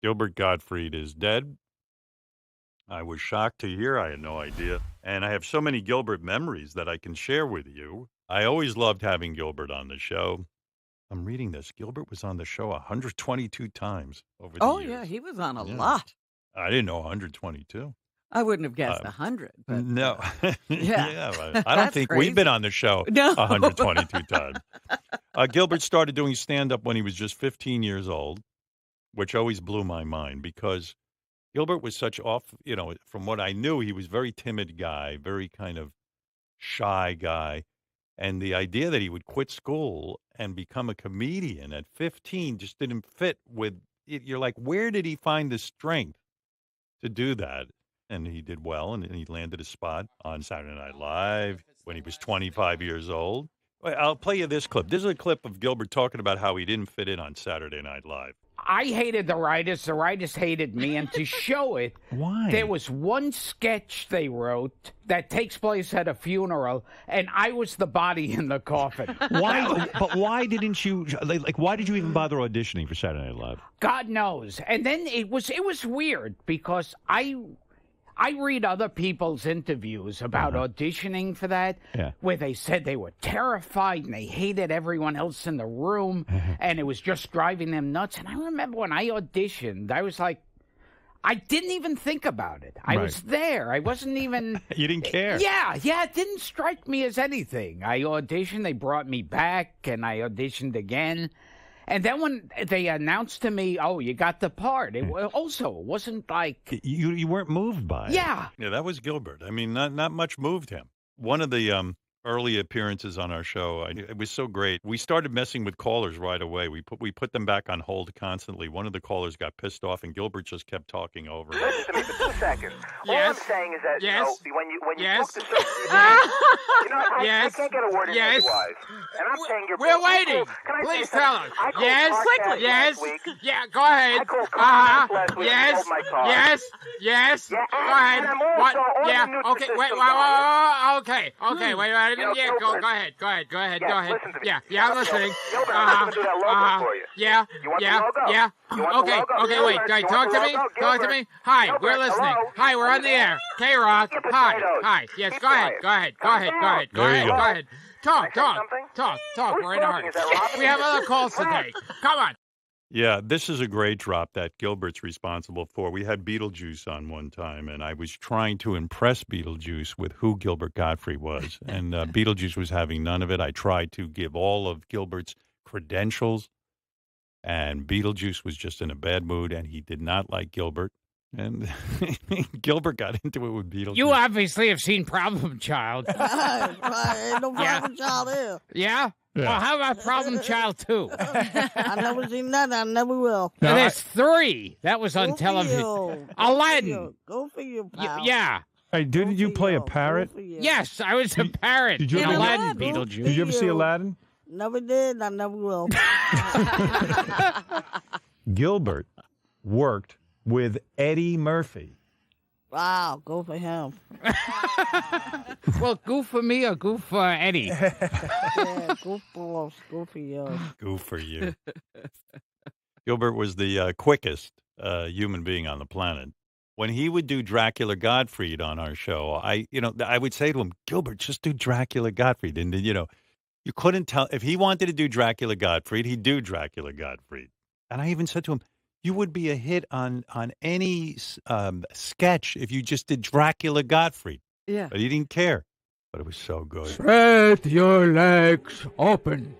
Gilbert Gottfried is dead. I was shocked to hear. I had no idea. And I have so many Gilbert memories that I can share with you. I always loved having Gilbert on the show. I'm reading this. Gilbert was on the show 122 times over the Oh, yeah, years. he was on a Yeah. lot. I didn't know 122. I wouldn't have guessed 100, but No. yeah. I don't That's think crazy. we've been on the show No. 122 times. Gilbert started doing stand-up when he was just 15 years old, which always blew my mind because Gilbert was such from what I knew, he was very timid guy, very kind of shy guy. And the idea that he would quit school and become a comedian at 15 just didn't fit with it. You're like, where did he find the strength to do that? And he did well, and he landed a spot on Saturday Night Live when he was 25 years old. I'll play you this clip. This is a clip of Gilbert talking about how he didn't fit in on Saturday Night Live. I hated the writers hated me, and to show it, Why? there was one sketch they wrote that takes place at a funeral, and I was the body in the coffin. Why? But why didn't you why did you even bother auditioning for Saturday Night Live? God knows. And then it was weird because I read other people's interviews about auditioning for that, where they said they were terrified and they hated everyone else in the room, and it was just driving them nuts. And I remember when I auditioned, I was like, I didn't even think about it. I was there. I wasn't even... You didn't care. Yeah, it didn't strike me as anything. I auditioned, they brought me back, and I auditioned again. And then when they announced to me, oh, you got the part, it wasn't like... You weren't moved by it. Yeah. Yeah, that was Gilbert. I mean, not much moved him. One of the early appearances on our show, it was so great. We started messing with callers right away. We put them back on hold constantly. One of the callers got pissed off, and Gilbert just kept talking over. Listen to me for 2 seconds. All I'm saying is that when you book the show, I can't get a word in edgewise. And I'm saying you're We're waiting. Please tell us. Yes. Yeah, go ahead. I called Comcast last week and sold my car. Yes. Yeah, Go ahead. and I'm also What? on Yeah. the new Okay. system, Wait. Okay. Wait. You know, Yeah. Gilbert. Go ahead. Go ahead. Listen to me. Yeah. I'm listening. Gilbert, I'm going to do that logo for you. Yeah. You want the logo? Yeah. You want the logo? Okay. Wait. Gilbert, Guys, you talk want to the me. logo? Talk to Gilbert. me. Hi. Gilbert, We're listening. hello? Hi. We're on the air. K-Rock. Get Hi. potatoes. Hi. Yes. Keep Go ahead. quiet. Go ahead. There you go. Go ahead. Talk. something? Who's We're in a talking? hurry. Is that Robin? We have other calls today. Come on. Yeah, this is a great drop that Gilbert's responsible for. We had Beetlejuice on one time, and I was trying to impress Beetlejuice with who Gilbert Gottfried was. And Beetlejuice was having none of it. I tried to give all of Gilbert's credentials, and Beetlejuice was just in a bad mood, and he did not like Gilbert. And Gilbert got into it with Beetlejuice. You obviously have seen Problem Child. Ain't no problem child here. Yeah? Yeah. Well, how about Problem Child 2? I never seen that. I never will. There's 3. That was on Go for television. you. Aladdin. Go for you, pal. Yeah. Hey, didn't you play a parrot? Yes, I was a parrot did you in ever- Aladdin, Go for Beetlejuice. Did you ever see you. Aladdin? Never did. I never will. Gilbert worked with Eddie Murphy. Wow, go for him. Well, goof for me or goof for Eddie? Yeah, go for you. Go for you. Gilbert was the quickest human being on the planet. When he would do Dracula Gottfried on our show, I would say to him, Gilbert, just do Dracula Gottfried. And, you couldn't tell. If he wanted to do Dracula Gottfried, he'd do Dracula Gottfried. And I even said to him, you would be a hit on any sketch if you just did Dracula Gottfried. Yeah. But he didn't care. But it was so good. Spread your legs open.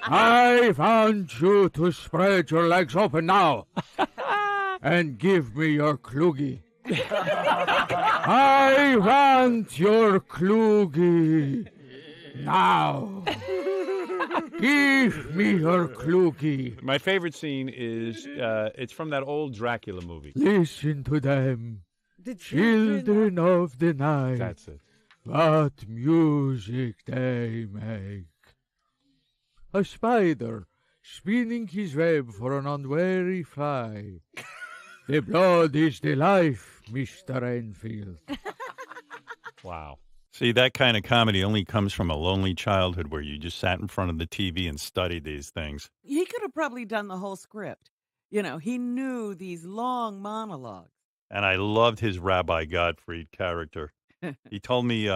I want you to spread your legs open now. And give me your kloogie. I want your kloogie now. Give me your kloogie. My favorite scene is it's from that old Dracula movie. Listen to them, The children of the night. That's it. What music they make. A spider spinning his web for an unwary fly. The blood is the life, Mr. Enfield. Wow. See, that kind of comedy only comes from a lonely childhood where you just sat in front of the TV and studied these things. He could have probably done the whole script. He knew these long monologues. And I loved his Rabbi Gottfried character. He told me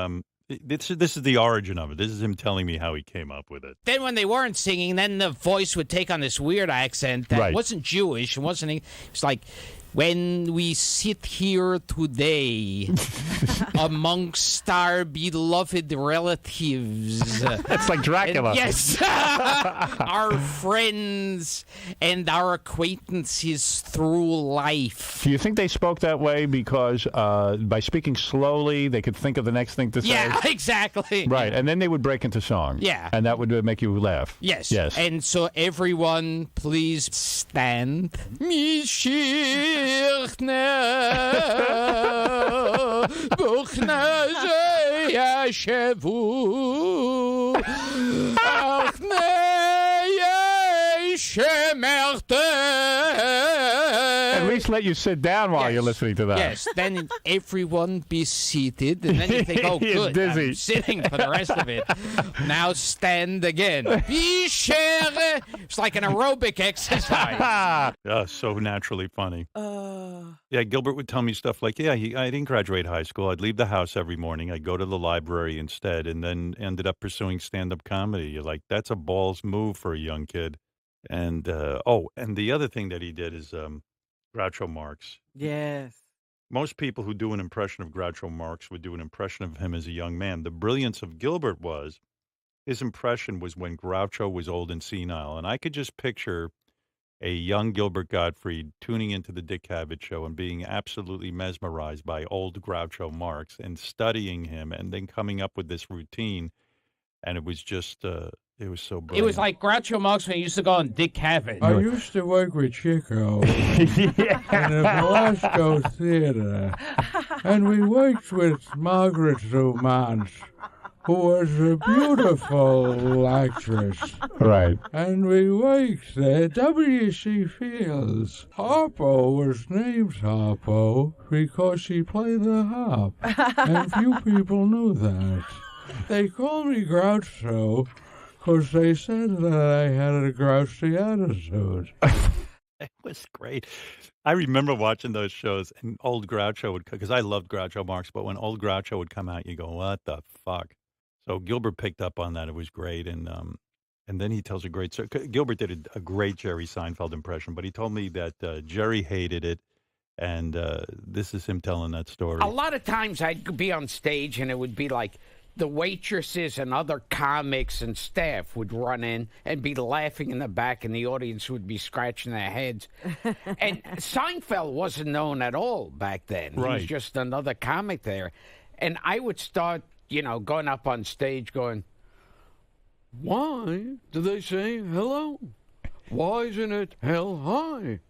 this is the origin of it. This is him telling me how he came up with it. Then when they weren't singing, then the voice would take on this weird accent that wasn't Jewish and wasn't. It's like, when we sit here today amongst our beloved relatives. It's like Dracula. And, yes. Our friends and our acquaintances through life. Do you think they spoke that way because by speaking slowly, they could think of the next thing to say? Yeah, exactly. Right, and then they would break into song. Yeah. And that would make you laugh. Yes. Yes. And so everyone, please stand. At least let you sit down while you're listening to that. Yes, then everyone be seated, and then you think, oh, He is good, dizzy. I'm sitting for the rest of it. Now stand again. It's like an aerobic exercise. So naturally funny. Yeah, Gilbert would tell me stuff like, I didn't graduate high school. I'd leave the house every morning. I'd go to the library instead, and then ended up pursuing stand-up comedy. You're like, that's a balls move for a young kid. And, and the other thing that he did is Groucho Marx. Yes. Most people who do an impression of Groucho Marx would do an impression of him as a young man. The brilliance of Gilbert was his impression was when Groucho was old and senile. And I could just picture a young Gilbert Gottfried tuning into the Dick Cavett show and being absolutely mesmerized by old Groucho Marx and studying him and then coming up with this routine. And it was just, it was so brilliant. It was like Groucho Marx when he used to go on Dick Cavett. I used to work with Chico in the Velasco Theater, and we worked with Margaret Dumont, who was a beautiful actress. Right. And we worked there. W.C. Fields. Harpo was named Harpo because he played the harp, and few people knew that. They called me Groucho because they said that I had a grouchy attitude. It was great. I remember watching those shows, and old Groucho would, because I loved Groucho Marx, but when old Groucho would come out, you go, what the fuck? So Gilbert picked up on that. It was great. And then he tells a great story. Gilbert did a great Jerry Seinfeld impression, but he told me that Jerry hated it. And this is him telling that story. A lot of times I'd be on stage and it would be like the waitresses and other comics and staff would run in and be laughing in the back, and the audience would be scratching their heads. And Seinfeld wasn't known at all back then. Right. He was just another comic there. And I would start, going up on stage going, why do they say hello? Why isn't it hell high?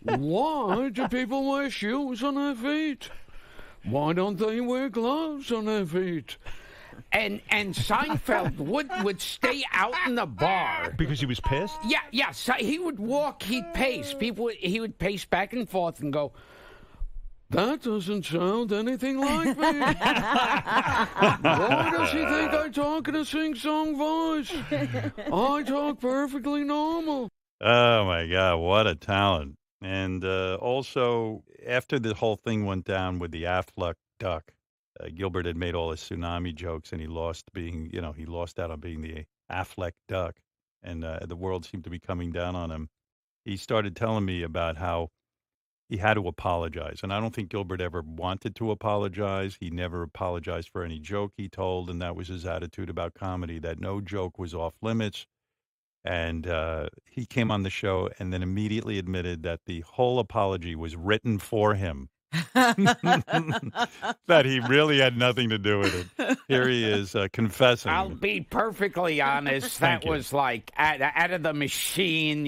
Why do people wear shoes on their feet? Why don't they wear gloves on their feet? And Seinfeld would stay out in the bar. Because he was pissed? Yeah. So he would walk, he'd pace. He would pace back and forth and go, that doesn't sound anything like me. Why does he think I talk in a sing-song voice? I talk perfectly normal. Oh, my God. What a talent. And also, after the whole thing went down with the Affleck duck, Gilbert had made all his tsunami jokes, and he lost out on being the Affleck duck. And the world seemed to be coming down on him. He started telling me about how he had to apologize. And I don't think Gilbert ever wanted to apologize. He never apologized for any joke he told. And that was his attitude about comedy, that no joke was off limits. And he came on the show and then immediately admitted that the whole apology was written for him. That he really had nothing to do with it. Here he is confessing. I'll be perfectly honest. That was like out of the machine,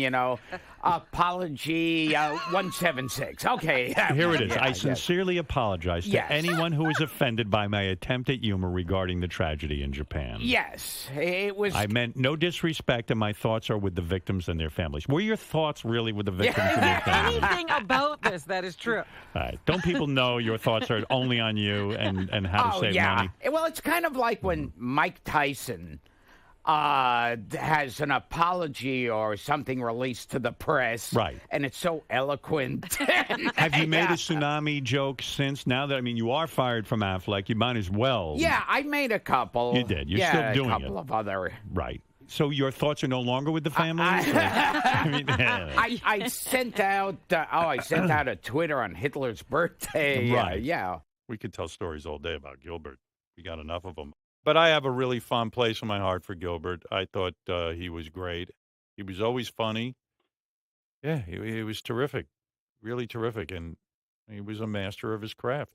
apology 176. Okay. Here it is. I sincerely apologize to anyone who was offended by my attempt at humor regarding the tragedy in Japan. Yes. It was. I meant no disrespect, and my thoughts are with the victims and their families. Were your thoughts really with the victims and their families? Anything about this that is true. All right. Don't people know your thoughts are only on you and how to save money? Well, it's kind of like when Mike Tyson has an apology or something released to the press. Right. And it's so eloquent. Have you made a tsunami joke since? Now that, you are fired from Affleck, you might as well. Yeah, I made a couple. You did. You're still doing it. a couple of other. Right. So your thoughts are no longer with the family? I sent out. I sent out a Twitter on Hitler's birthday. Right. Yeah. We could tell stories all day about Gilbert. We got enough of them. But I have a really fond place in my heart for Gilbert. I thought he was great. He was always funny. Yeah, he was terrific, really terrific, and he was a master of his craft.